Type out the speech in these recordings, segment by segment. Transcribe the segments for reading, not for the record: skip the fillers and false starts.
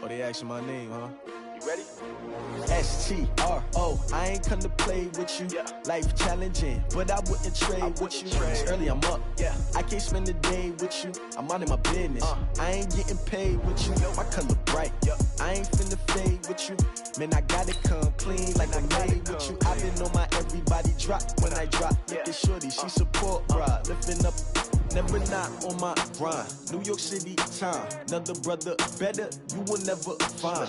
Oh, they asking my name, huh? You ready? STRO, I ain't come to play with you. Yeah. Life challenging, but I wouldn't trade with you. It's early, I'm up. Yeah. I can't spend the day with you. I'm minding my business. I ain't getting paid with you. My color bright. I ain't finna fade with you. Man, I gotta come clean like I'm made with you. I've been on my everybody drop when I drop. Look at shorty, she support, bruh. Lifting up. Never not on my grind. New York City time. Another brother better, you will never find.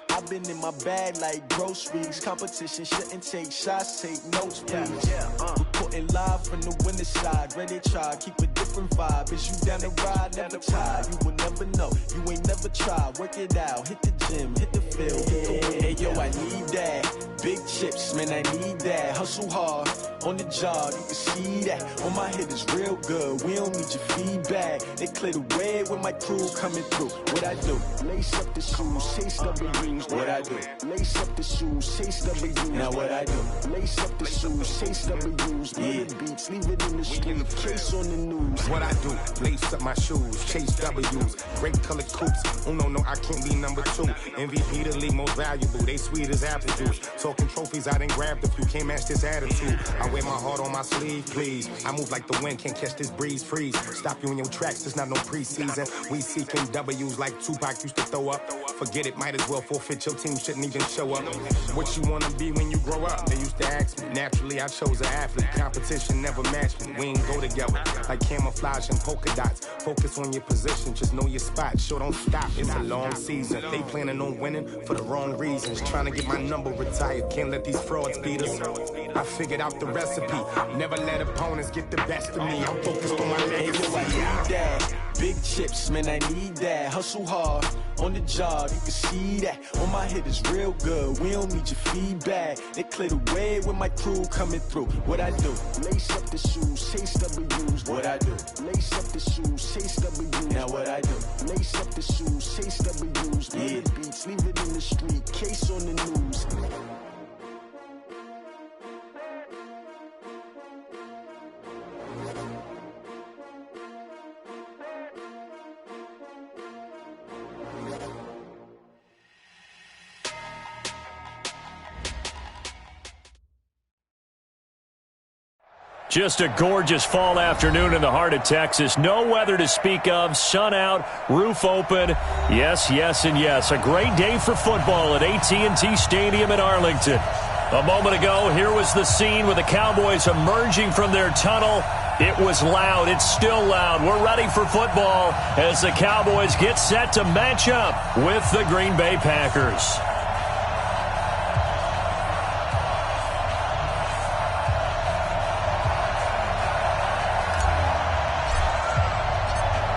I've been in my bag like groceries. Competition shouldn't take shots, take notes, please. Reporting live from the winter side. Ready to try, keep a different vibe. Is you down the ride, never tired. You will never know, you ain't never tried. Work it out, hit the gym, hit the field, hit the wind. Hey yo, I need that. Big chips, man, I need that. Hustle hard, on the job, you can see that. On my head is real good, we don't need your feedback. They clear the way with my crew coming through. What I do? Lace up the shoes, chase W's. What I do? Lace up the shoes, chase W's. Now what I do? Lace up the shoes, chase W's. Yeah. Beats, leave it in the street, case on the news. What I do? Lace up my shoes, chase W's. Great colored coops. Oh no, I can't be number 2. MVP the league most valuable. They sweet as apple juice. Talking trophies, I done grabbed a few. Can't match this attitude. I wear my heart on my sleeve, please. I move like the wind, can't catch this breeze, freeze. Stop you in your tracks, there's not no preseason. We seeking W's like Tupac used to throw up. Forget it, might as well forfeit. Your team shouldn't even show up. What you wanna be when you grow up? They used to ask me. Naturally, I chose an athlete. Competition never matched me. We ain't go together like camouflage and polka dots. Focus on your position, just know your spot. Sure, don't stop. It's a long season. They planning on winning for the wrong reasons. Trying to get my number retired. Can't let these frauds beat us. I figured out the recipe. Never let opponents get the best of me. I'm focused on my legacy. Hey, yo, I need that. Big chips, man, I need that. Hustle hard, on the job, you can see that. On my head is real good, we don't need your feedback. They clear the way with my crew coming through. What I do? Lace up the shoes, chase W's. What I do? Lace up the shoes, chase W's. Now what I do? Lace up the shoes, chase W's. Yeah. Beats, leave it in the street, case on the news. Just a gorgeous fall afternoon in the heart of Texas. No weather to speak of. Sun out, roof open. Yes, yes, and yes. A great day for football at AT&T Stadium in Arlington. A moment ago, here was the scene with the Cowboys emerging from their tunnel. It was loud. It's still loud. We're ready for football as the Cowboys get set to match up with the Green Bay Packers.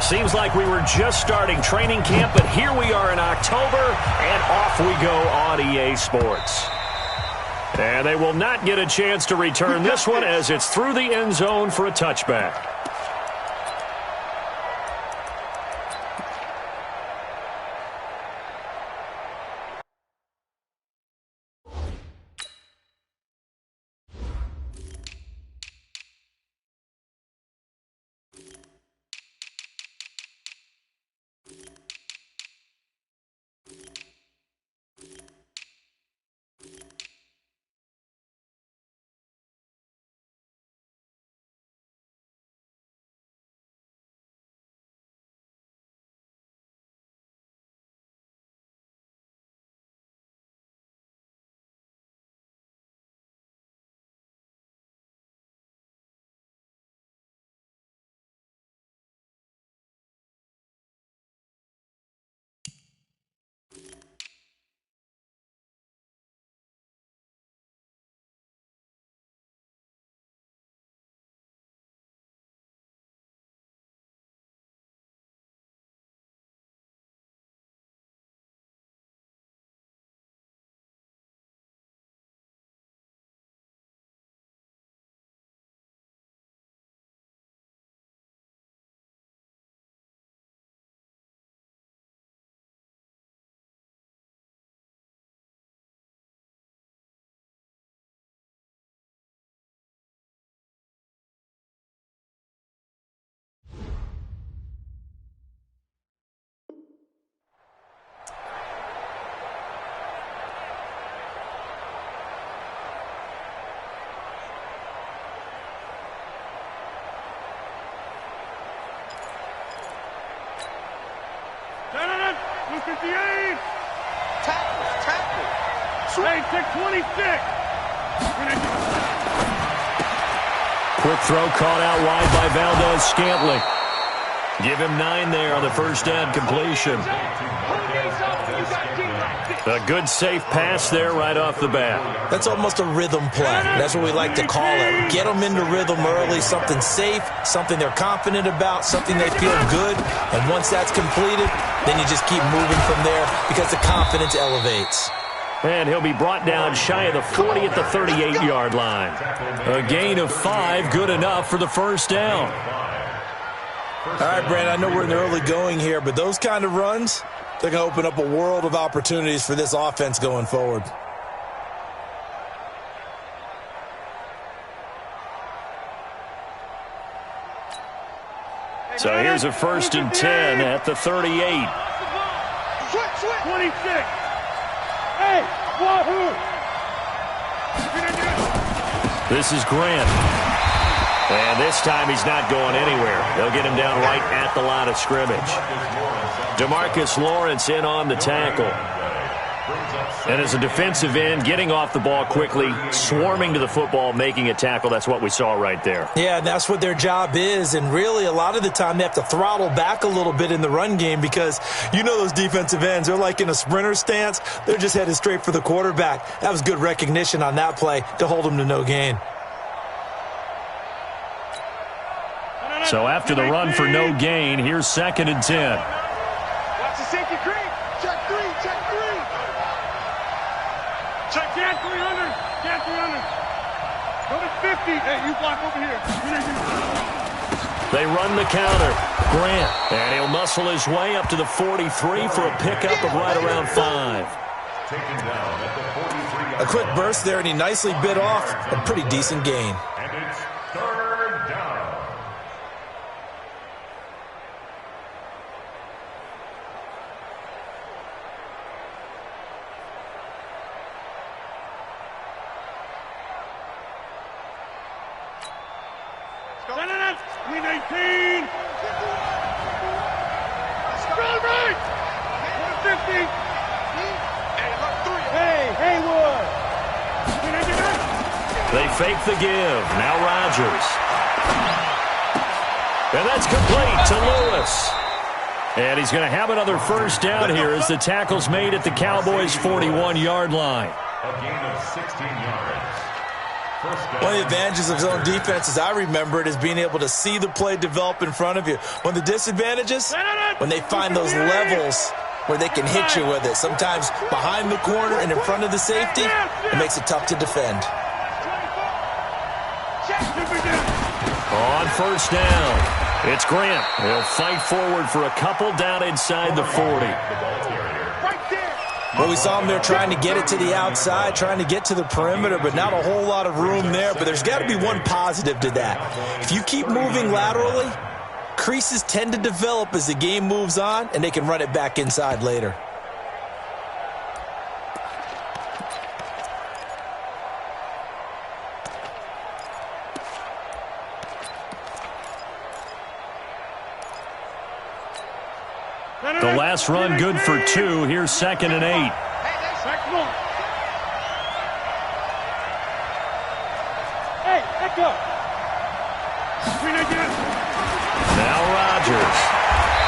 Seems like we were just starting training camp, but here we are in October, and off we go on EA Sports. And they will not get a chance to return this one as it's through the end zone for a touchback. 258. Tackle. Hey, take 26. Quick throw caught out wide by Valdez-Scantling. Give him 9 there on the first down completion. A good safe pass there right off the bat. That's almost a rhythm play. That's what we like to call it. Get them into rhythm early, something safe, something they're confident about, something they feel good. And once that's completed, then you just keep moving from there because the confidence elevates. And he'll be brought down shy of the 40 at the 38-yard line. A gain of 5, good enough for the first down. All right, Brandon, I know we're in the early going here, but those kind of runs, they're going to open up a world of opportunities for this offense going forward. So here's a 1st and 10 at the 38. 26. Hey, wahoo! This is Grant. And this time he's not going anywhere. They'll get him down right at the line of scrimmage. DeMarcus Lawrence in on the tackle. And as a defensive end, getting off the ball quickly, swarming to the football, making a tackle, that's what we saw right there. Yeah, and that's what their job is. And really, a lot of the time, they have to throttle back a little bit in the run game because you know those defensive ends, they're like in a sprinter stance. They're just headed straight for the quarterback. That was good recognition on that play to hold him to no gain. So after the run for no gain, here's 2nd and 10. Watch the safety creep. Check 3. Check 300. Check 300. Go to 50. Hey, you block over here. They run the counter. Grant. And he'll muscle his way up to the 43 for a pickup of right around 5. A quick burst there, and he nicely bit off a pretty decent gain. And it's 3rd down. We 19. Run right. 150. Hey, Haywood. They fake the give. Now Rodgers. And that's complete to Lewis. And he's going to have another first down here as the tackle's made at the Cowboys' 41-yard line. A gain of 16 yards. One of the advantages of zone defense, as I remember it, is being able to see the play develop in front of you. One of the disadvantages, when they find those levels where they can hit you with it. Sometimes behind the corner and in front of the safety, it makes it tough to defend. On first down, it's Grant. He'll fight forward for a couple down inside the 40. Well, we saw him there trying to get it to the outside, trying to get to the perimeter, but not a whole lot of room there. But there's got to be one positive to that. If you keep moving laterally, creases tend to develop as the game moves on, and they can run it back inside later. The last run good for 2. Here's 2nd and 8. Hey, back up. Now Rodgers.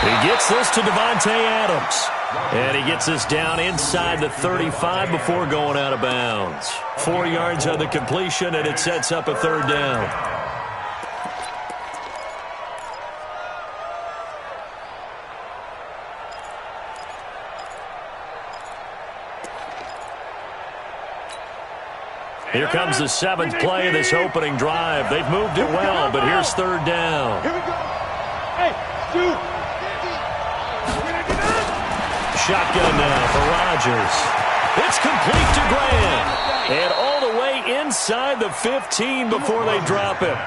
He gets this to Devontae Adams. And he gets this down inside the 35 before going out of bounds. 4 yards on the completion, and it sets up a 3rd down. Here comes the 7th play of this opening drive. They've moved it well, but here's 3rd down. Here we go. Hey, shoot. Shotgun now for Rodgers. It's complete to Grant. And all the way inside the 15 before they drop him.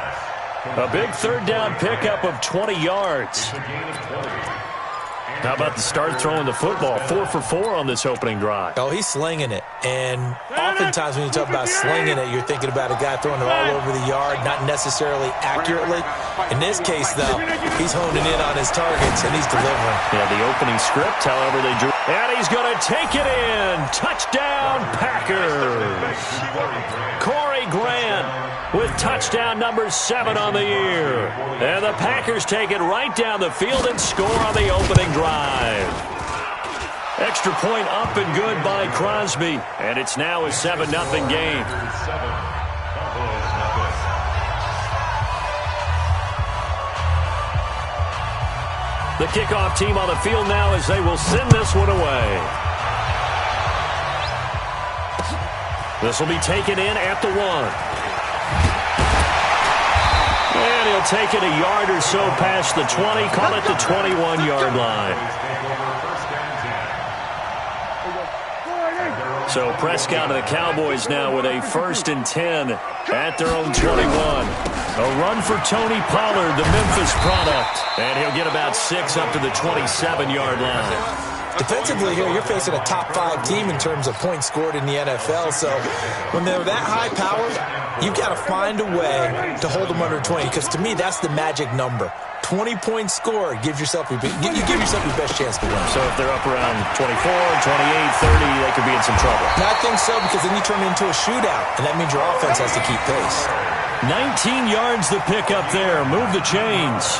A big 3rd down pickup of 20 yards. How about the start throwing the football? 4 for 4 on this opening drive. Oh, he's slinging it. And oftentimes when you talk about slinging it, you're thinking about a guy throwing it all over the yard, not necessarily accurately. In this case, though, he's honing in on his targets, and he's delivering. Yeah, the opening script, however, they drew. And he's going to take it in. Touchdown, Packers. Corey Grant with touchdown number 7 on the year. And the Packers take it right down the field and score on the opening drive. Extra point up and good by Crosby. And it's now a 7-0 game. The kickoff team on the field now as they will send this one away. This will be taken in at the 1. And he'll take it a yard or so past the 20, call it the 21-yard line. So Prescott and the Cowboys now with a 1st and 10 at their own 21. A run for Tony Pollard, the Memphis product. And he'll get about 6 up to the 27-yard line. Defensively here, you're facing a top 5 team in terms of points scored in the NFL. So when they're that high powered, you've got to find a way to hold them under 20. Because to me, that's the magic number. 20 points scored, you give yourself your best chance to win. So if they're up around 24, 28, 30, they could be in some trouble. And I think so, because then you turn it into a shootout, and that means your offense has to keep pace. 19 yards the pick up there. Move the chains.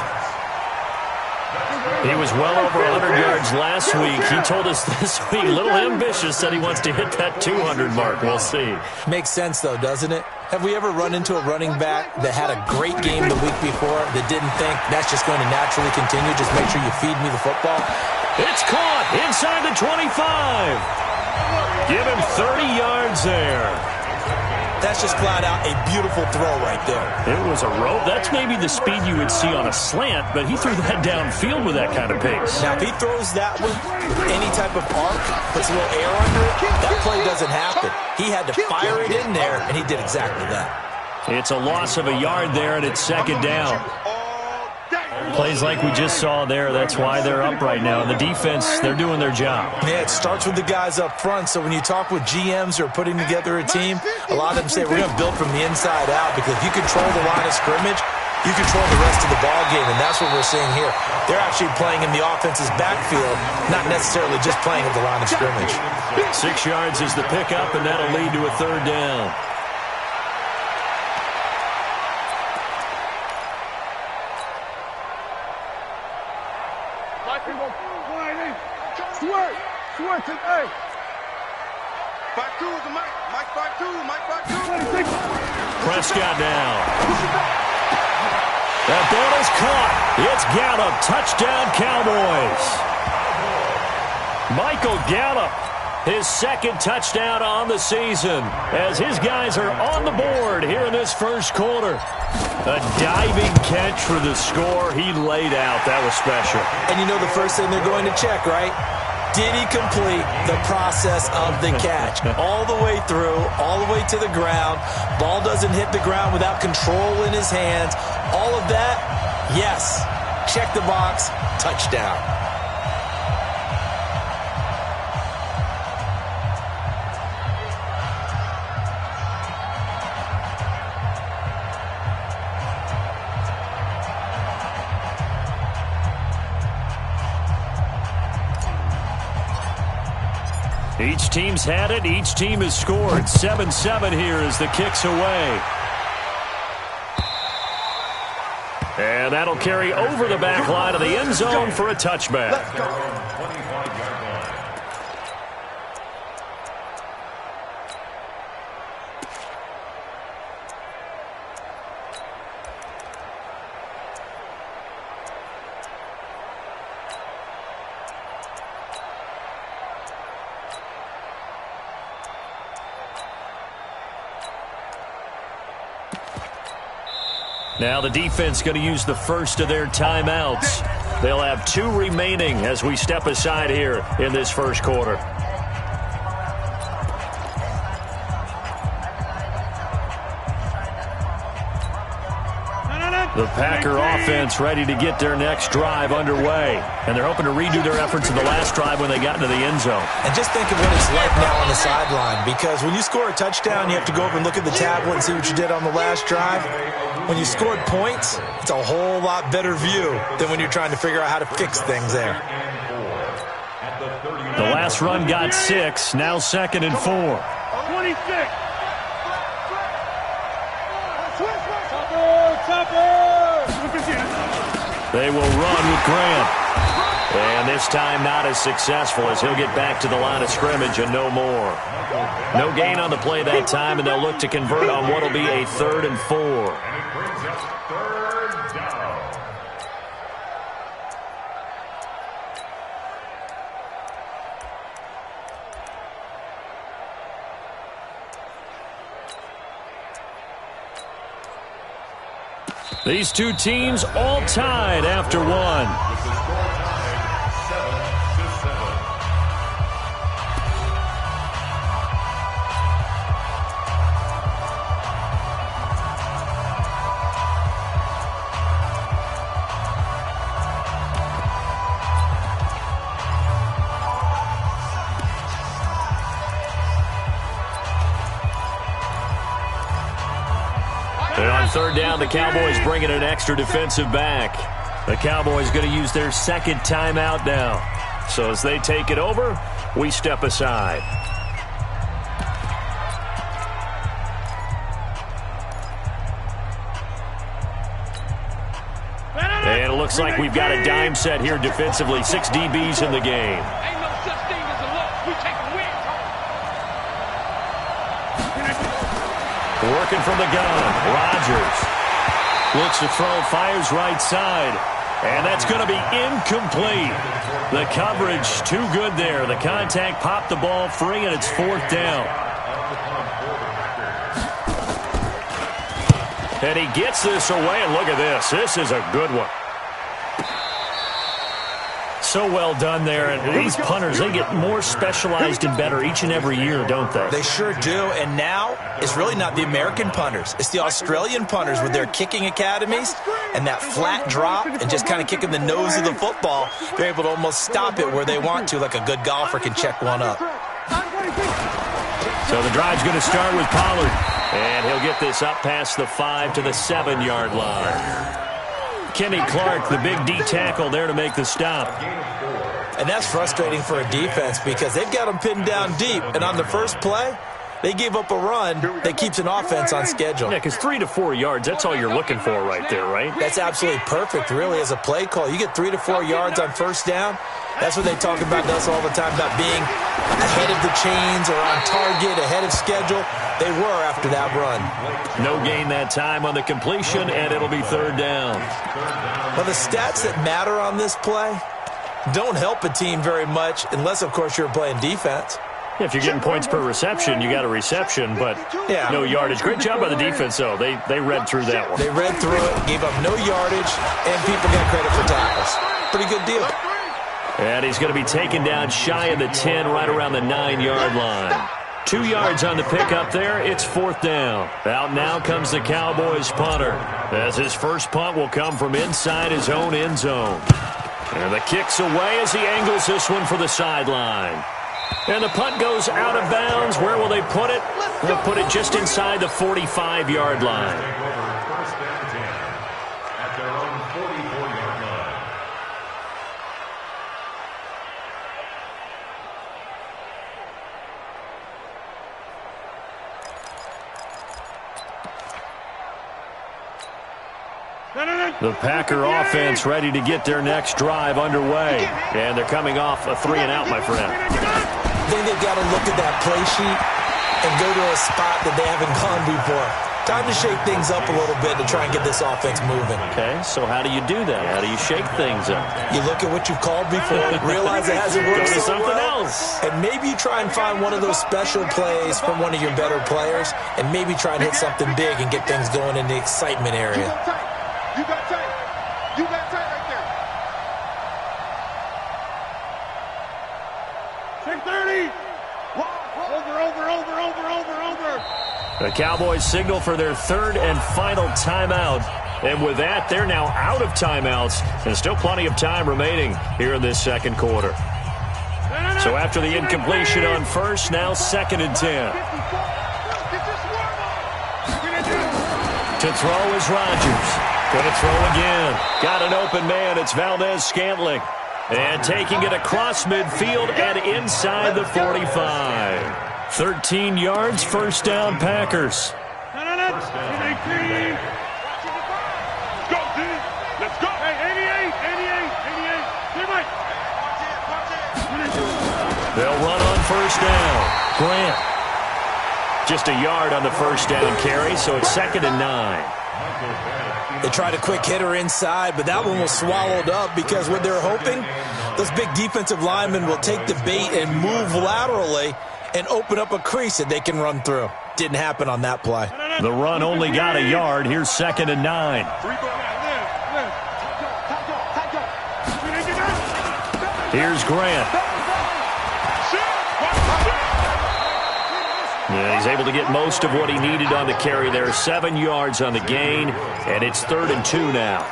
He was well over 100 yards last week. He told us this week, a little ambitious, said he wants to hit that 200 mark. We'll see. Makes sense, though, doesn't it? Have we ever run into a running back that had a great game the week before that didn't think that's just going to naturally continue? Just make sure you feed me the football. It's caught inside the 25. Give him 30 yards there. That's just flat out a beautiful throw right there. It was a rope. That's maybe the speed you would see on a slant, but he threw that downfield with that kind of pace. Now, if he throws that one with any type of arc, puts a little air under it, that play doesn't happen. He had to fire it in there, and he did exactly that. It's a loss of a yard there, and it's 2nd down. Plays like we just saw there, that's why they're up right now. And the defense, they're doing their job. Yeah, it starts with the guys up front. So when you talk with GMs who are putting together a team, a lot of them say we're going to build from the inside out, because if you control the line of scrimmage, you control the rest of the ball game, and that's what we're seeing here. They're actually playing in the offense's backfield, not necessarily just playing at the line of scrimmage. 6 yards is the pickup, and that'll lead to a 3rd down. Prescott now. That ball is caught. It's Gallup. Touchdown, Cowboys. Michael Gallup, his 2nd touchdown on the season, as his guys are on the board here in this 1st quarter. A diving catch for the score. He laid out. That was special. And you know the first thing they're going to check, right? Did he complete the process of the catch? All the way through, all the way to the ground. Ball doesn't hit the ground without control in his hands. All of that, yes. Check the box, touchdown. Each team's had it. Each team has scored. 7-7 here as the kick's away. And that'll carry over the back line of the end zone for a touchback. Now the defense going to use the first of their timeouts. They'll have 2 remaining as we step aside here in this 1st quarter. The Packer offense ready to get their next drive underway. And they're hoping to redo their efforts in the last drive when they got into the end zone. And just think of what it's like now on the sideline, because when you score a touchdown, you have to go over and look at the tablet and see what you did on the last drive. When you scored points, it's a whole lot better view than when you're trying to figure out how to fix things there. The last run got 6, now 2nd and 4. 26. They will run with Grant. And this time not as successful as he'll get back to the line of scrimmage and no more. No gain on the play that time, and they'll look to convert on what will be a 3rd and 4. These two teams all tied after one. And on 3rd down, the Cowboys bringing an extra defensive back. The Cowboys going to use their 2nd timeout now. So as they take it over, we step aside. And it looks like we've got a dime set here defensively. 6 DBs in the game. Ain't no such thing as a loss. We take a win. Working from the gun. Rodgers looks to throw, fires right side. And that's going to be incomplete. The coverage too good there. The contact popped the ball free, and it's 4th down. And he gets this away, and look at this. This is a good one. So well done there. And these punters, they get more specialized and better each and every year, don't they? They sure do. And now it's really not the American punters. It's the Australian punters with their kicking academies and that flat drop and just kind of kicking the nose of the football. They're able to almost stop it where they want to, like a good golfer can check one up. So the drive's going to start with Pollard. And he'll get this up past the 5 to the 7-yard line. Kenny Clark, the big D tackle there to make the stop. And that's frustrating for a defense because they've got them pinned down deep. And on the first play, they gave up a run that keeps an offense on schedule. Yeah, because 3 to 4 yards, that's all you're looking for right there, right? That's absolutely perfect, really, as a play call. You get 3 to 4 yards on 1st down. That's what they talk about us all the time, about being ahead of the chains or on target, ahead of schedule. They were after that run. No gain that time on the completion, and it'll be 3rd down. Well, the stats that matter on this play don't help a team very much unless, of course, you're playing defense. Yeah, if you're getting points per reception, you got a reception, but no yardage. Great job by the defense, though. They read through that one. They read through it, gave up no yardage, and people got credit for tackles. Pretty good deal. And he's going to be taken down shy of the 10, right around the 9-yard line. 2 yards on the pickup there. It's 4th down. Out now comes the Cowboys punter, as his first punt will come from inside his own end zone. And the kick's away as he angles this one for the sideline. And the punt goes out of bounds. Where will they put it? They'll put it just inside the 45-yard line. The Packer offense ready to get their next drive underway. And they're coming off a 3-and-out, my friend. I think they've got to look at that play sheet and go to a spot that they haven't gone before. Time to shake things up a little bit to try and get this offense moving. Okay, so how do you do that? How do you shake things up? You look at what you've called before, realize it hasn't worked Go to so something well, else. and maybe you try and find one of those special plays from one of your better players, and maybe try and hit something big and get things going in the excitement area. You got tight. You got tight right there. 6:30. Over. The Cowboys signal for their 3rd and final timeout And with that, they're now out of timeouts, and still plenty of time remaining here in this second quarter. So after the incompletion on first, now 2nd and 10. To throw is Rodgers. Going to throw again. Got an open man. It's Valdez-Scantling. And taking it across midfield and inside the 45. 13 yards, first down, Packers. Let's go, D. Let's go. Hey, 88. Clear Mike. They'll run on first down. Grant. Just a yard on the first down carry, so it's 2nd and 9. They tried a quick hitter inside, but that one was swallowed up because what they're hoping, those big defensive linemen will take the bait and move laterally and open up a crease that they can run through. Didn't happen on that play. The run only got a yard. Here's 2nd and 9. Here's Grant. Yeah, he's able to get most of what he needed on the carry there. 7 yards on the gain, and it's 3rd and 2 now.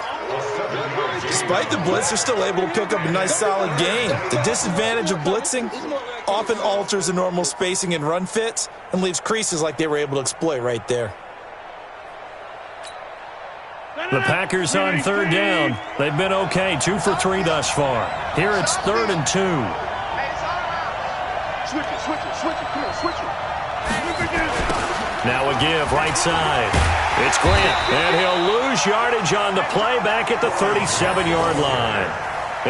Despite the blitz, they're still able to pick up a nice solid gain. The disadvantage of blitzing often alters the normal spacing and run fits and leaves creases like they were able to exploit right there. The Packers on 3rd down. They've been okay, 2 for 3 thus far. Here it's 3rd and 2. Switch it. Come on, switch it. Now a give, right side. It's Grant, and he'll lose yardage on the play back at the 37-yard line.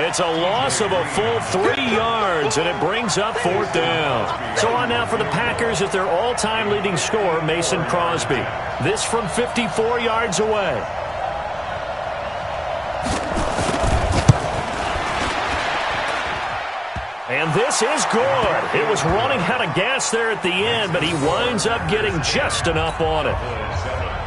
It's a loss of a full 3 yards, and it brings up 4th down. So on now for the Packers is their all-time leading scorer, Mason Crosby. This from 54 yards away. And this is good. It was running out of gas there at the end, but he winds up getting just enough on it.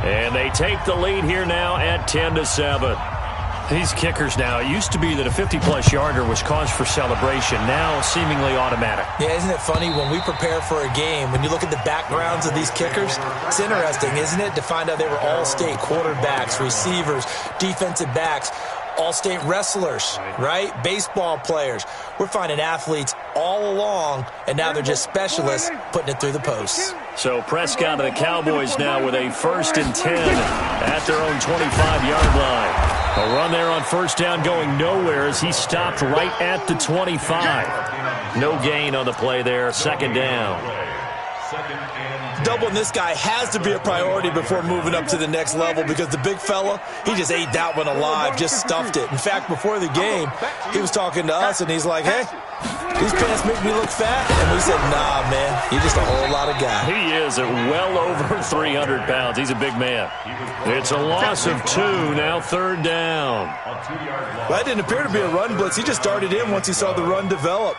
And they take the lead here now at 10-7. These kickers now, it used to be that a 50-plus yarder was cause for celebration. Now seemingly automatic. Yeah, isn't it funny when we prepare for a game, when you look at the backgrounds of these kickers, it's interesting, isn't it, to find out they were all-state quarterbacks, receivers, defensive backs, all-state wrestlers, right? Baseball players. We're finding athletes all along, and now they're just specialists putting it through the posts. So Prescott and the Cowboys now with a 1st and 10 at their own 25-yard line. A run there on first down going nowhere as he stopped right at the 25. No gain on the play there, 2nd down. Doubling this guy has to be a priority before moving up to the next level because the big fella, he just ate that one alive, just stuffed it. In fact, before the game, he was talking to us, and he's like, hey, these pants make me look fat. And we said, nah, man, you're just a whole lot of guy. He is at well over 300 pounds. He's a big man. It's a loss of 2, now 3rd down. That didn't appear to be a run blitz. He just darted in once he saw the run develop.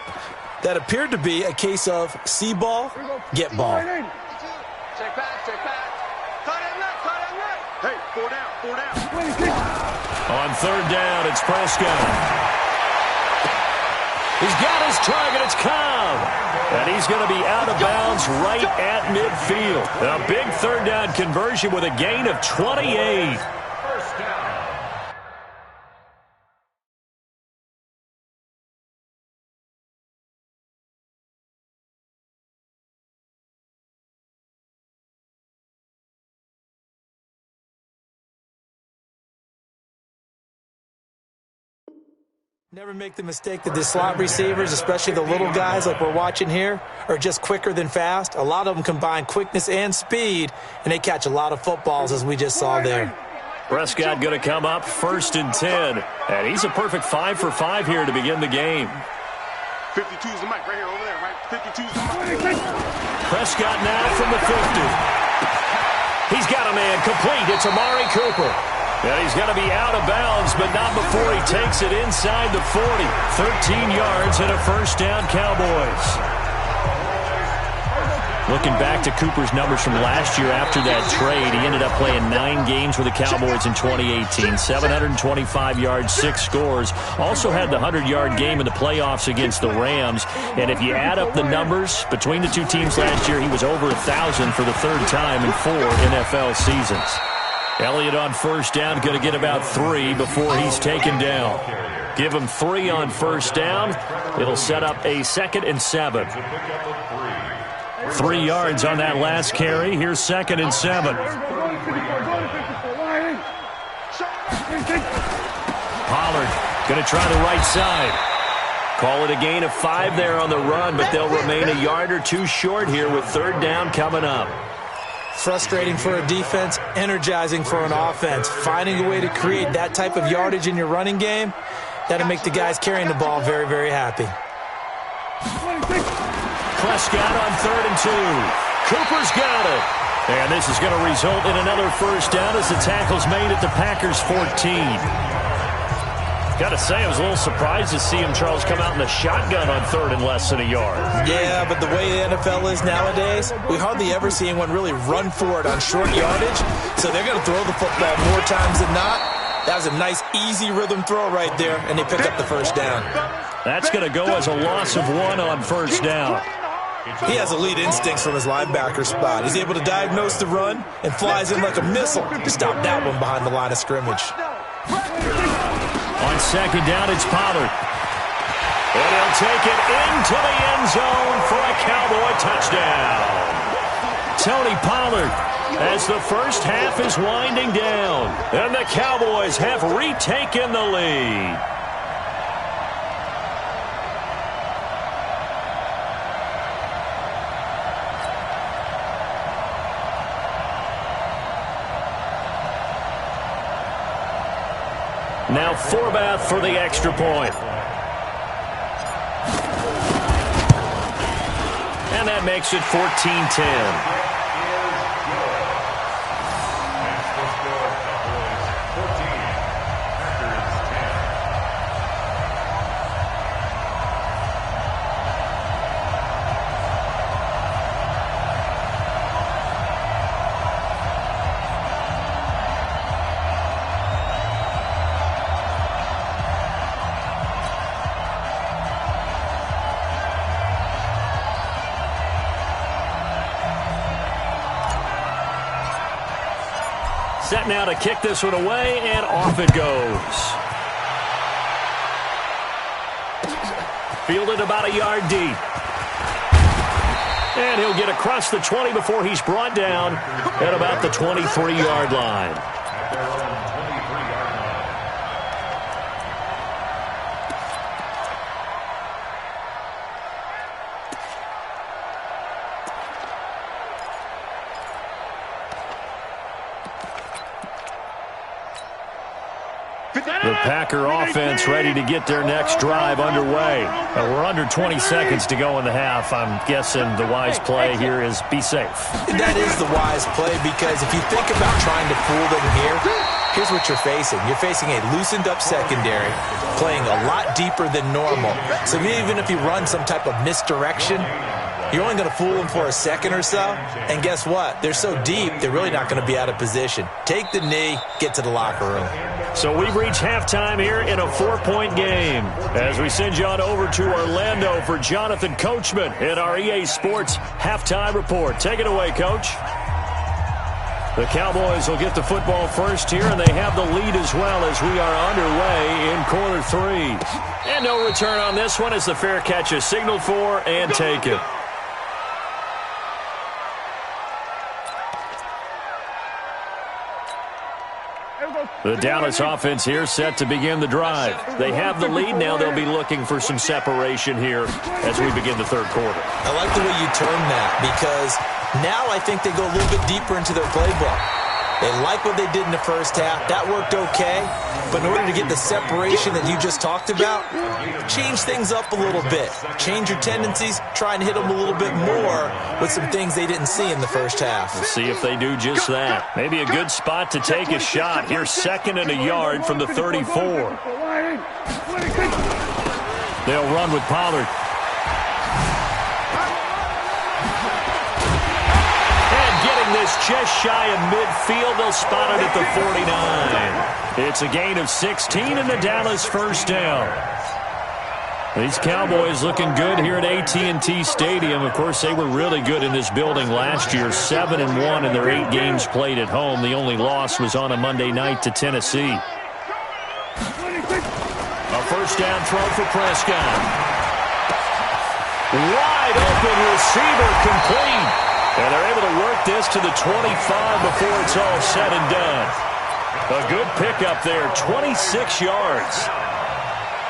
That appeared to be a case of see ball, get ball. Check back. Cut it left. Hey, 4 down. On 3rd down, it's Prescott. He's got his target. It's Cobb. And he's going to be out of bounds right at midfield. A big 3rd down conversion with a gain of 28. Never make the mistake that the slot receivers, especially the little guys like we're watching here, are just quicker than fast. A lot of them combine quickness and speed, and they catch a lot of footballs, as we just saw there. Prescott going to come up 1st and 10, and he's a perfect 5 for 5 here to begin the game. 52's the mic right here over there, right? 52's the mic. Prescott now from the 50. He's got a man complete. It's Amari Cooper. And he's going to be out of bounds, but not before he takes it inside the 40. 13 yards and a 1st down, Cowboys. Looking back to Cooper's numbers from last year after that trade, he ended up playing 9 games with the Cowboys in 2018. 725 yards, 6 scores. Also had the 100-yard game in the playoffs against the Rams. And if you add up the numbers between the two teams last year, he was over 1,000 for the 3rd time in 4 NFL seasons. Elliott on first down, going to get about 3 before he's taken down. Give him 3 on first down. It'll set up a 2nd and 7. 3 yards on that last carry. Here's 2nd and 7. Pollard going to try the right side. Call it a gain of 5 there on the run, but they'll remain a yard or 2 short here with 3rd down coming up. Frustrating for a defense, energizing for an offense. Finding a way to create that type of yardage in your running game, that'll make the guys carrying the ball very, very happy. Prescott on 3rd and 2. Cooper's got it. And this is going to result in another first down as the tackle's made at the Packers' 14. Got to say, I was a little surprised to see him, Charles, come out in the shotgun on 3rd and less than a yard. Yeah, but the way the NFL is nowadays, we hardly ever see anyone really run for it on short yardage. So they're going to throw the football more times than not. That was a nice, easy rhythm throw right there, and they pick up the first down. That's going to go as a loss of 1 on first down. He has elite instincts from his linebacker spot. He's able to diagnose the run and flies in like a missile to stop that one behind the line of scrimmage. On 2nd down, it's Pollard. And he'll take it into the end zone for a Cowboy touchdown. Tony Pollard, as the first half is winding down, and the Cowboys have retaken the lead. Now Forbath for the extra point. And that makes it 14-10. Set now to kick this one away, and off it goes. Fielded about a yard deep. And he'll get across the 20 before he's brought down at about the 23-yard line. The Packer offense ready to get their next drive underway. We're under 20 seconds to go in the half. I'm guessing the wise play here is be safe. That is the wise play, because if you think about trying to fool them here, here's what you're facing. You're facing a loosened up secondary, playing a lot deeper than normal. So even if you run some type of misdirection, you're only going to fool them for a second or so. And guess what? They're so deep, they're really not going to be out of position. Take the knee, get to the locker room. So we've reached halftime here in a 4-point game. As we send you on over to Orlando for Jonathan Coachman in our EA Sports Halftime Report. Take it away, Coach. The Cowboys will get the football first here, and they have the lead as well as we are underway in quarter 3. And no return on this one as the fair catch is signaled for and taken. The Dallas offense here set to begin the drive. They have the lead now. They'll be looking for some separation here as we begin the third quarter. I like the way you term that, because now I think they go a little bit deeper into their playbook. They like what they did in the first half. That worked okay. But in order to get the separation that you just talked about, change things up a little bit. Change your tendencies. Try and hit them a little bit more with some things they didn't see in the first half. We'll see if they do just that. Maybe a good spot to take a shot. Here's 2nd and a yard from the 34. They'll run with Pollard. This just shy of midfield. They'll spot it at the 49. It's a gain of 16 and the Dallas first down. These Cowboys looking good here at AT&T Stadium. Of course, they were really good in this building last year, 7-1 in their 8 games played at home. The only loss was on a Monday night to Tennessee. A first down throw for Prescott. Wide open receiver complete. And they're able to work this to the 25 before it's all said and done. A good pickup there, 26 yards.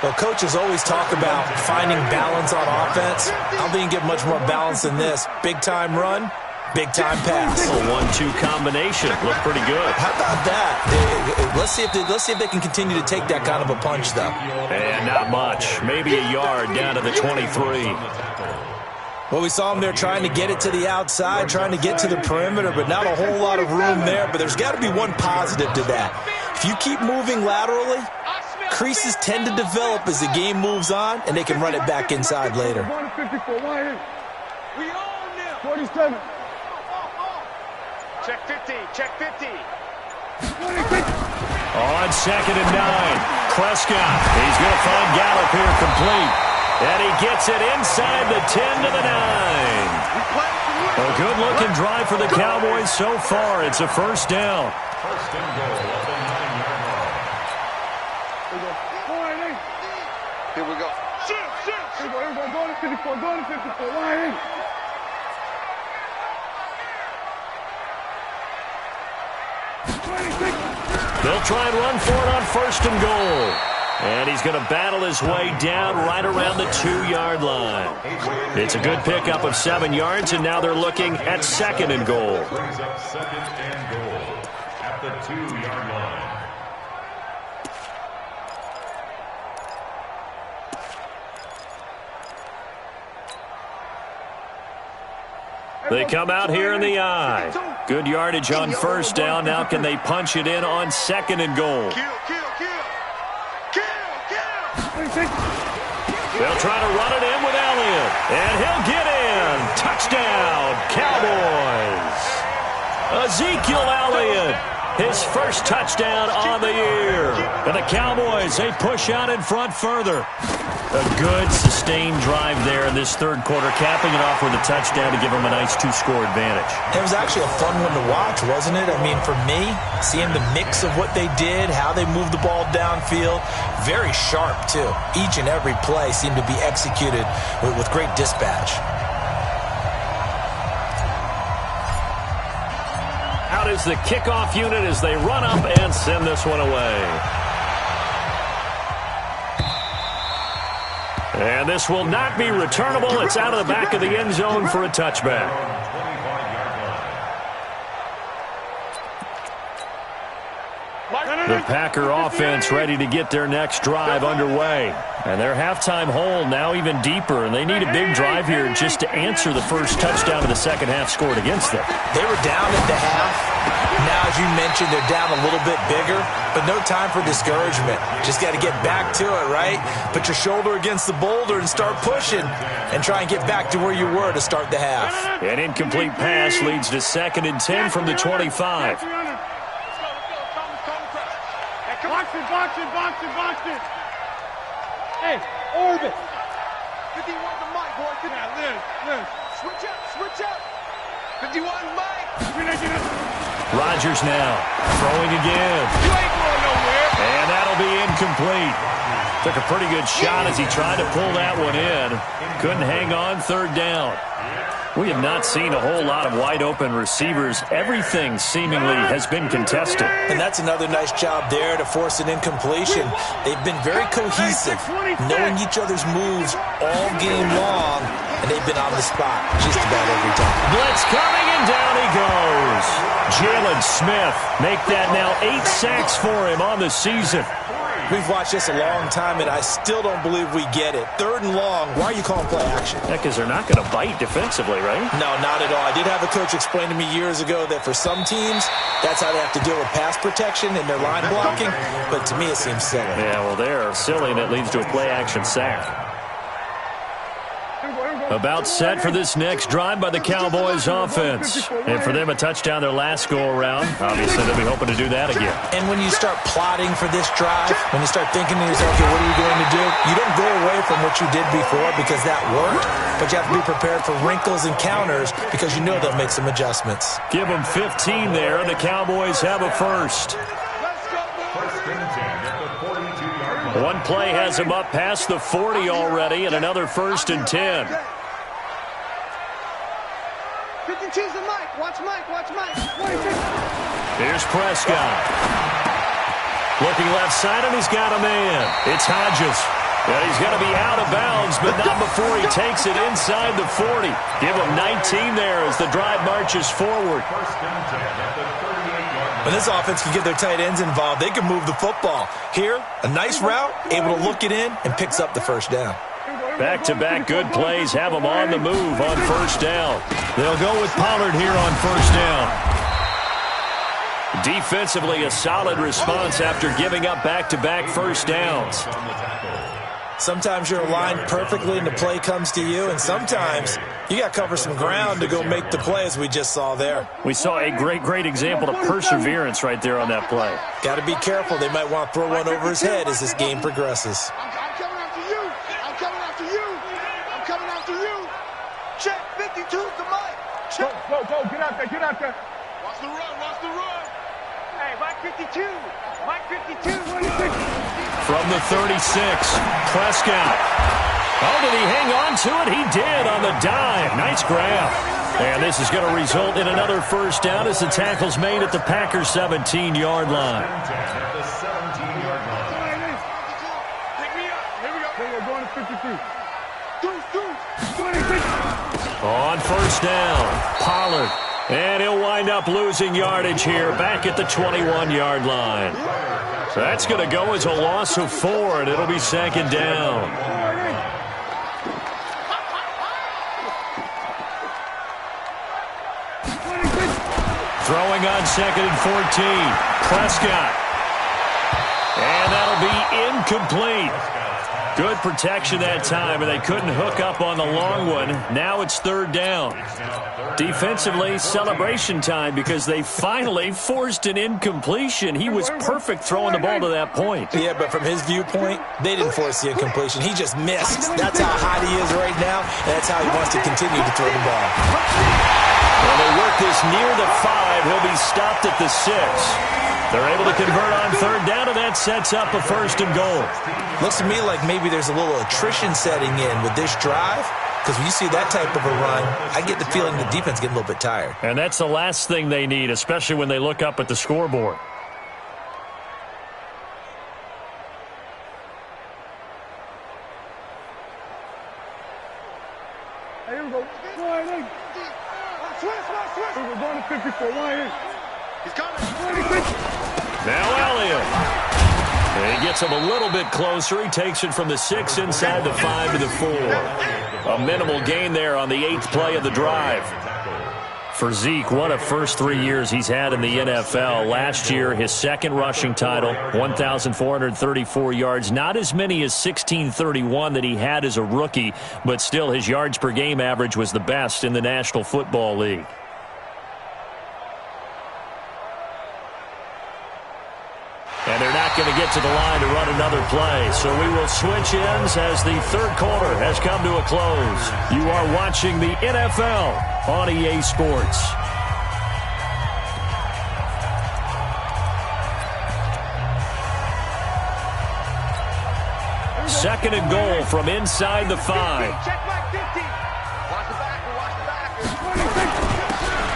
Well, coaches always talk about finding balance on offense. I don't think you get much more balance than this. Big-time run, big-time pass. A 1-2 combination. Looked pretty good. How about that? Let's see if they can continue to take that kind of a punch, though. And not much. Maybe a yard down to the 23. Well, we saw them there trying to get it to the outside, trying to get to the perimeter, but not a whole lot of room there. But there's got to be one positive to that. If you keep moving laterally, creases tend to develop as the game moves on, and they can run it back inside later. 47. Check 50, check 50. On 2nd and 9, Prescott. He's going to find Gallup here complete. And he gets it inside the 10 to the 9. A good-looking drive for the Cowboys so far. It's a first down. First and goal at the 9-yard line. Here we go. Here we go. Going to 54. Going to 54. Line. They'll try and run for it on 1st and goal. And he's going to battle his way down right around the 2-yard line. It's a good pickup of 7 yards, and now they're looking at 2nd and goal. Brings up 2nd and goal at the 2-yard line. They come out here in the I. Good yardage on 1st down. Now can they punch it in on 2nd and goal? Kill. They'll try to run it in with Elliott. And he'll get in. Touchdown, Cowboys. Ezekiel Elliott, his first touchdown on the year. And the Cowboys, they push out in front further. A good, sustained drive there in this 3rd quarter, capping it off with a touchdown to give them a nice 2-score advantage. It was actually a fun one to watch, wasn't it? I mean, for me, seeing the mix of what they did, how they moved the ball downfield, very sharp, too. Each and every play seemed to be executed with great dispatch. Out is the kickoff unit as they run up and send this one away. And this will not be returnable. It's out of the back of the end zone for a touchback. The Packer offense ready to get their next drive underway. And their halftime hole now even deeper, and they need a big drive here just to answer the first touchdown of the second half scored against them. They were down at the half. Now, as you mentioned, they're down a little bit bigger, but no time for discouragement. Just got to get back to it, right? Put your shoulder against the boulder and start pushing and try and get back to where you were to start the half. An incomplete pass leads to 2nd and 10 from the 25. Box it. Hey, orbit. 51 to Mike, boy. Liz. Switch up. 51 Mike. Rodgers now throwing again. You ain't going nowhere. And that'll be incomplete. Took a pretty good shot as he tried to pull that one in. Couldn't hang on 3rd down. We have not seen a whole lot of wide-open receivers. Everything seemingly has been contested. And that's another nice job there to force an incompletion. They've been very cohesive, knowing each other's moves all game long, and they've been on the spot just about every time. Blitz coming, and down he goes. Jalen Smith make that now 8 sacks for him on the season. We've watched this a long time, and I still don't believe we get it. 3rd and long, why are you calling play action? Because they're not going to bite defensively, right? No, not at all. I did have a coach explain to me years ago that for some teams, that's how they have to deal with pass protection and their line blocking, but to me it seems silly. Yeah, well, they're silly, and it leads to a play action sack. Here we go. About set for this next drive by the Cowboys offense. And for them, a touchdown their last go-around. Obviously, they'll be hoping to do that again. And when you start plotting for this drive, when you start thinking to yourself, okay, what are you going to do? You don't go away from what you did before because that worked, but you have to be prepared for wrinkles and counters because you know they'll make some adjustments. Give them 15 there, and the Cowboys have a first. One play has him up past the 40 already, and another 1st and 10. 52's the Mike. Watch Mike. Watch Mike. Here's Prescott. Looking left side, and he's got a man. It's Hodges. Yeah, he's going to be out of bounds, but not before he takes it inside the 40. Give him 19 there as the drive marches forward. When this offense can get their tight ends involved, they can move the football. Here, a nice route, able to look it in, and picks up the first down. Back-to-back good plays have them on the move on first down. They'll go with Pollard here on first down. Defensively, a solid response after giving up back-to-back first downs. Sometimes you're aligned perfectly and the play comes to you, and sometimes you got to cover some ground to go make the play, as we just saw there. We saw a great example of perseverance right there on that play. Got to be careful. They might want to throw one over his head as this game progresses. I'm coming after you. I'm coming after you. I'm coming after you. Check 52's the Mike. Check. Go. Get out there. Get out there. Watch the run. Watch the run. Hey, Mike 52. Mike 52. From the 36, Prescott. Oh, did he hang on to it? He did on the dive. Nice grab. And this is going to result in another first down as the tackle's made at the Packers' 17-yard line. Pick me up. Here we go. We're going to 53. On first down, Pollard. And he'll wind up losing yardage here back at the 21-yard line. So that's going to go as a loss of 4, and it'll be 2nd down. Throwing on 2nd and 14. Prescott. And that'll be incomplete. Good protection that time, and they couldn't hook up on the long one. Now it's 3rd down. Defensively, celebration time because they finally forced an incompletion. He was perfect throwing the ball to that point. Yeah, but from his viewpoint, they didn't force the incompletion. He just missed. That's how hot he is right now, and that's how he wants to continue to throw the ball. Well, they work this near the 5. He'll be stopped at the 6. They're able to convert on 3rd down, and that sets up a 1st and goal. Looks to me like maybe there's a little attrition setting in with this drive, because when you see that type of a run, I get the feeling the defense getting a little bit tired. And that's the last thing they need, especially when they look up at the scoreboard. Here we go. We're going to 54. He's coming. Now Elliott. He gets him a little bit closer. He takes it from the 6 inside the 5 to the 4. A minimal gain there on the 8th play of the drive. For Zeke, what a first 3 years he's had in the NFL. Last year, his 2nd rushing title, 1,434 yards. Not as many as 1,631 that he had as a rookie, but still his yards per game average was the best in the National Football League. And they're not going to get to the line to run another play. So we will switch ends as the 3rd quarter has come to a close. You are watching the NFL on EA Sports. Second and goal from inside the 5. Check Mike 50. Watch the backer.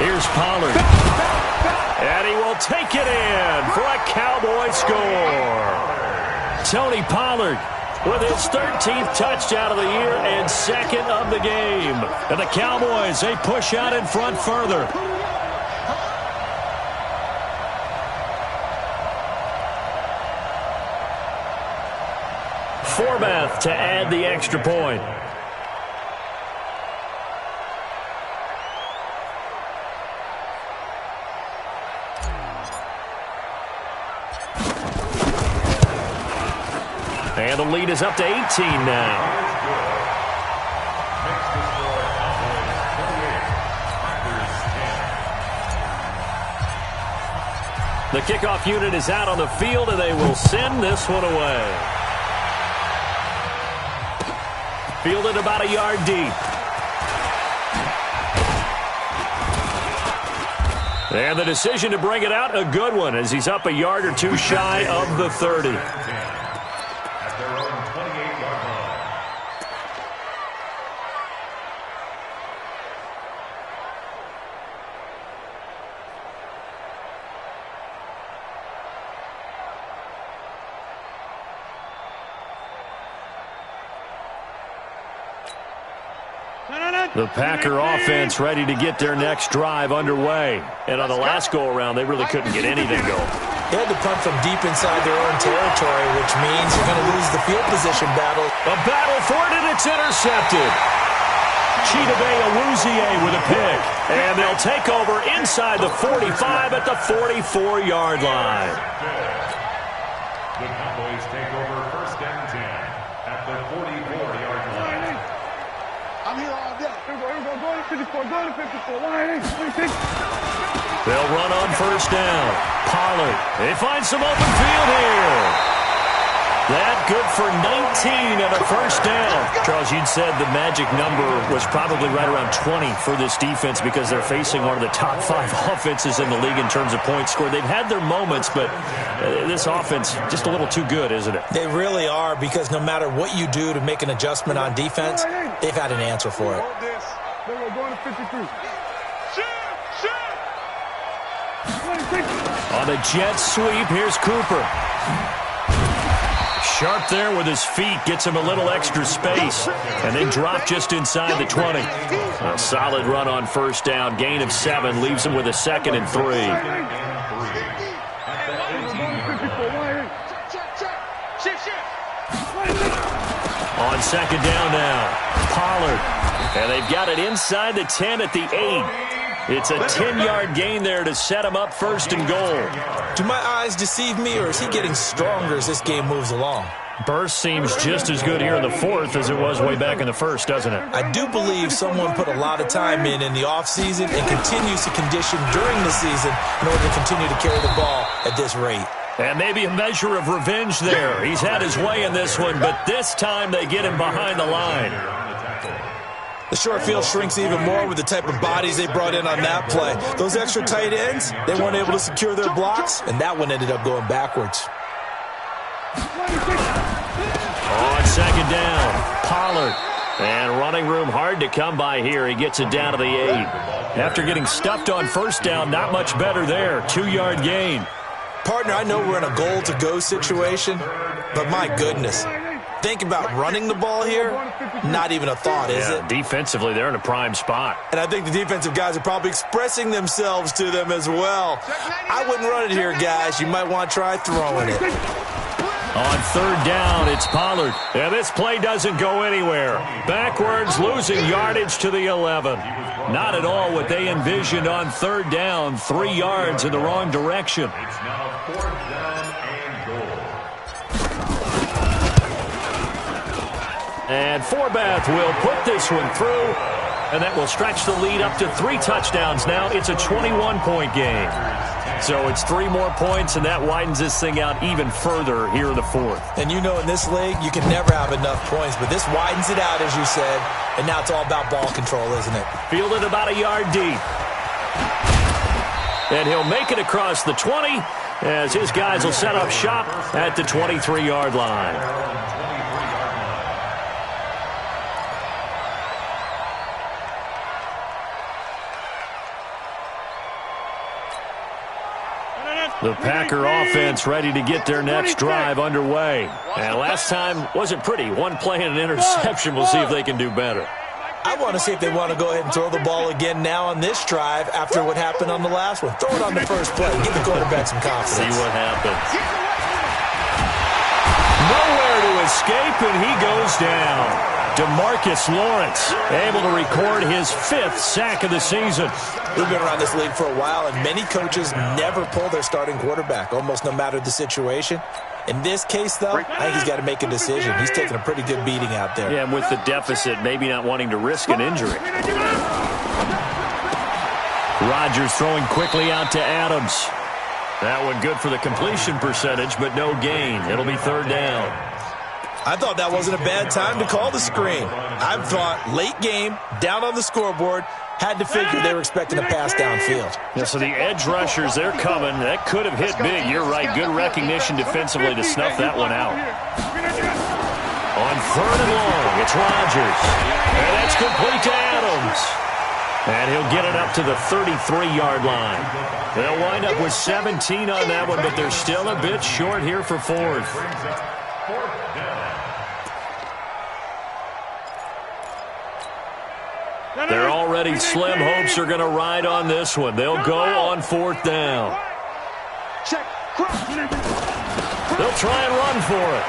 Here's Pollard. And he will take it in for a Cowboy score. Tony Pollard with his 13th touchdown of the year and 2nd of the game. And the Cowboys, they push out in front further. Forbath to add the extra point. And the lead is up to 18 now. The kickoff unit is out on the field, and they will send this one away. Fielded about a yard deep. And the decision to bring it out, a good one, as he's up a yard or two shy of the 30. At their own 28-yard line. The Packer offense ready to get their next drive underway. And on the last go-around, they really couldn't get anything going. They had to punt from deep inside their own territory, which means you're going to lose the field position battle. A battle for it, and it's intercepted. Chidobe Awuzie with a pick. And they'll take over inside the 45 at the 44-yard line. The Cowboys take over first down 10 at the 44-yard line. I'm here all day. Go to 54, go to 54. They'll run on first down. Pollard. They find some open field here. That good for 19 and a first down. Charles, you'd said the magic number was probably right around 20 for this defense because they're facing one of the top 5 offenses in the league in terms of points scored. They've had their moments, but this offense just a little too good, isn't it? They really are, because no matter what you do to make an adjustment on defense, they've had an answer for it. They're going to 53. On the jet sweep, here's Cooper. Sharp there with his feet, gets him a little extra space, and then drop just inside the 20. A solid run on first down, gain of 7, leaves him with a 2nd and 3. On second down now, Pollard, and they've got it inside the 10 at the 8. It's a 10-yard gain there to set him up first and goal. Do my eyes deceive me, or is he getting stronger as this game moves along? Burst seems just as good here in the 4th as it was way back in the 1st, doesn't it? I do believe someone put a lot of time in the offseason and continues to condition during the season in order to continue to carry the ball at this rate. And maybe a measure of revenge there. He's had his way in this one, but this time they get him behind the line. The short field shrinks even more with the type of bodies they brought in on that play. Those extra tight ends, they weren't able to secure their blocks, and that one ended up going backwards. On second down, Pollard. And running room hard to come by here. He gets it down to the 8. After getting stuffed on first down, not much better there. 2-yard gain. Partner, I know we're in a goal-to-go situation, but my goodness. Think about running the ball here, not even a thought, is it? Defensively, they're in a prime spot. And I think the defensive guys are probably expressing themselves to them as well. I wouldn't run it here, guys. You might want to try throwing it. On third down, it's Pollard. And this play doesn't go anywhere. Backwards, losing yardage to the 11. Not at all what they envisioned on third down. 3 yards in the wrong direction. It's now 4th down and goal. And Forbath will put this one through, and that will stretch the lead up to 3 touchdowns now. It's a 21-point game. So it's 3 more points, and that widens this thing out even further here in the 4th. And you know in this league, you can never have enough points, but this widens it out, as you said, and now it's all about ball control, isn't it? Fielded about a yard deep. And he'll make it across the 20 as his guys will set up shop at the 23-yard line. The Packer offense ready to get their next drive underway. And last time wasn't pretty. 1 play and an interception. We'll see if they can do better. I want to see if they want to go ahead and throw the ball again now on this drive after what happened on the last one. Throw it on the first play. Give the quarterback some confidence. See what happens. Nowhere to escape, and he goes down. DeMarcus Lawrence able to record his 5th sack of the season. We've been around this league for a while, and many coaches never pull their starting quarterback, almost no matter the situation. In this case, though, I think he's got to make a decision. He's taking a pretty good beating out there. Yeah, and with the deficit, maybe not wanting to risk an injury. Rodgers throwing quickly out to Adams. That one good for the completion percentage, but no gain. It'll be third down. I thought that wasn't a bad time to call the screen. I thought late game, down on the scoreboard, had to figure they were expecting a pass downfield. Yeah, so the edge rushers, they're coming. That could have hit big. You're right. Good recognition defensively to snuff that one out. On third and long, it's Rodgers. And that's complete to Adams. And he'll get it up to the 33-yard line. They'll wind up with 17 on that one, but they're still a bit short here for fourth. They're already slim hopes are going to ride on this one. They'll go on fourth down. They'll try and run for it.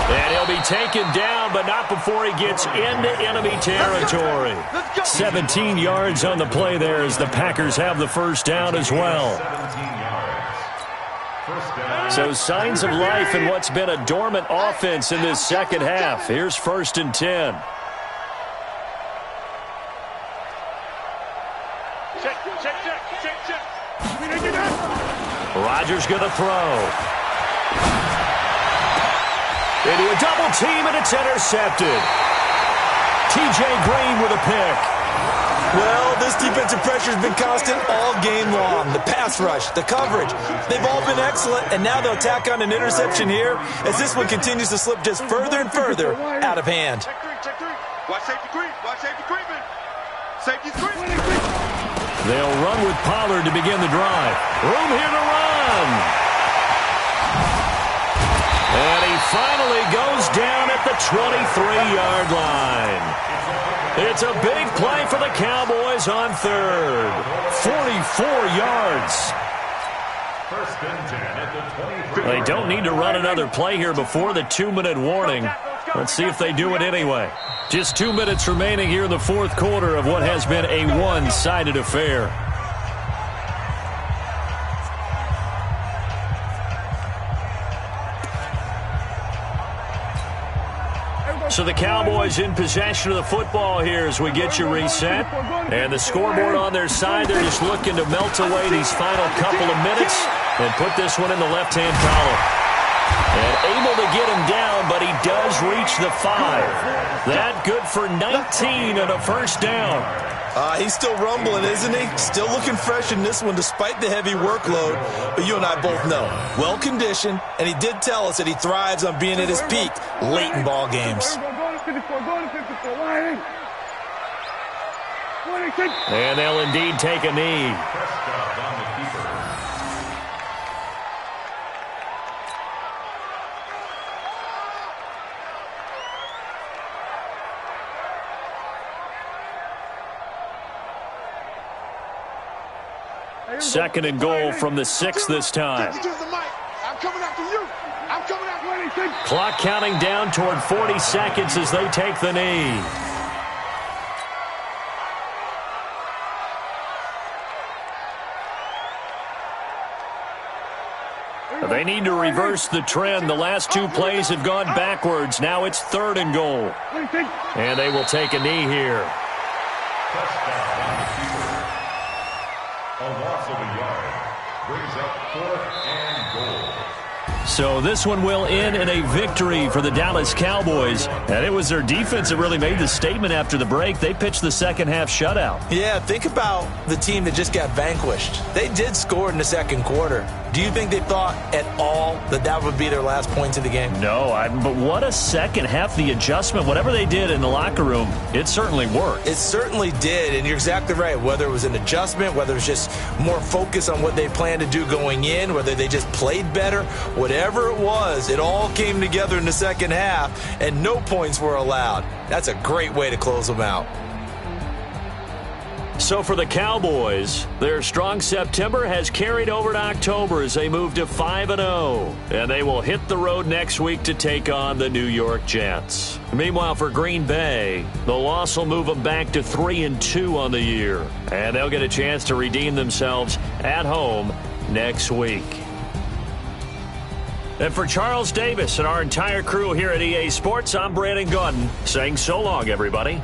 And he'll be taken down, but not before he gets into enemy territory. 17 yards on the play there as the Packers have the first down as well. So signs of life in what's been a dormant offense in this second half. Here's 1st and 10. Rodgers going to throw. Into a double team, and it's intercepted. T.J. Green with a pick. Well, this defensive pressure has been constant all game long. The pass rush, the coverage, they've all been excellent, and now they'll tack on an interception here as this one continues to slip just further and further out of hand. Watch safety Green. Watch safety Green. Safety's Green. They'll run with Pollard to begin the drive. Room here to run. And he finally goes down at the 23-yard line. It's a big play for the Cowboys on third. 44 yards. They don't need to run another play here before the 2-minute warning. Let's see if they do it anyway. Just 2 minutes remaining here in the fourth quarter of what has been a one-sided affair. So the Cowboys in possession of the football here as we get you reset. And the scoreboard on their side, they're just looking to melt away these final couple of minutes and put this one in the left-hand column. And able to get him down, but he does reach the 5. That good for 19 and a first down. He's still rumbling, isn't he? Still looking fresh in this one despite the heavy workload. But you and I both know, well-conditioned, and he did tell us that he thrives on being at his peak late in ball games. And they'll indeed take a knee. Second and goal from the 6 this time. Clock counting down toward 40 seconds as they take the knee. They need to reverse the trend. The last 2 plays have gone backwards. Now it's 3rd and goal. And they will take a knee here. A loss of a yard brings up 4th and goal. So this one will end in a victory for the Dallas Cowboys. And it was their defense that really made the statement after the break. They pitched the second half shutout. Yeah, think about the team that just got vanquished. They did score in the second quarter. Do you think they thought at all that that would be their last points of the game? No, but what a second half. The adjustment, whatever they did in the locker room, it certainly worked. It certainly did, and you're exactly right. Whether it was an adjustment, whether it was just more focus on what they planned to do going in, whether they just played better, whatever it was, it all came together in the second half, and no points were allowed. That's a great way to close them out. So for the Cowboys, their strong September has carried over to October as they move to 5-0. And they will hit the road next week to take on the New York Jets. Meanwhile, for Green Bay, the loss will move them back to 3-2 on the year. And they'll get a chance to redeem themselves at home next week. And for Charles Davis and our entire crew here at EA Sports, I'm Brandon Gaudin saying so long, everybody.